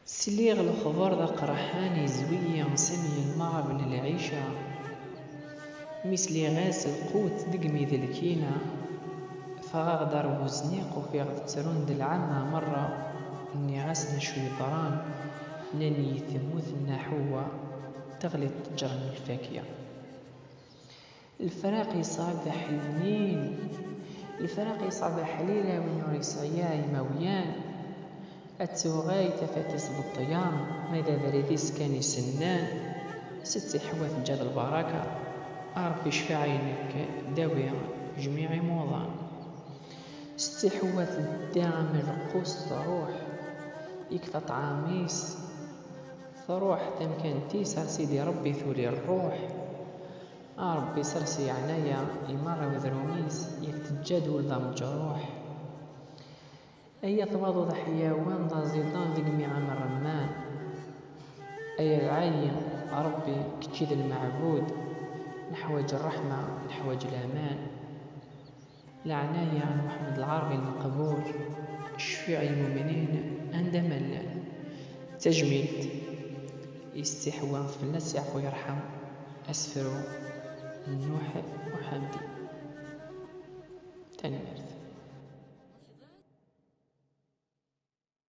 سليغ الخبر ذا قرحاني زوية سمي المعب للعيشة مثلي غاس القوت دقمي ذي الكينا فغدر وزنيق وفي غترون العامة مرة اني غاس نشوي ضران ناني ثموث النحوة تغلي تجرن الفاكية الفراق يصعب حلمين الفراق يصعب حليلة ونوري صعياي مويان التوغاي تفاتس بالطيام ماذا ذريديس كان سنان ست حواث جاد البركة ربي شفع عينك داوي جميع موضان ست حواث الدعم القوس تروح يكفى طعاميس تروح تمكن تيسر سيدي ربي ثولي الروح ربي سرسي عنايا يمر وذروميس يتجاد ولد مجروح أي ثواض حيوان ذا زيدان ذي جميع الرمان أي العين ربي كتشيد المعبود نحوج الرحمة نحوج الأمان العناية عن محمد العربي المقبول الشفيع المؤمنين عندما تجميل يستحوى في الناس يعفو يرحم أسفروا النوح وحمدي.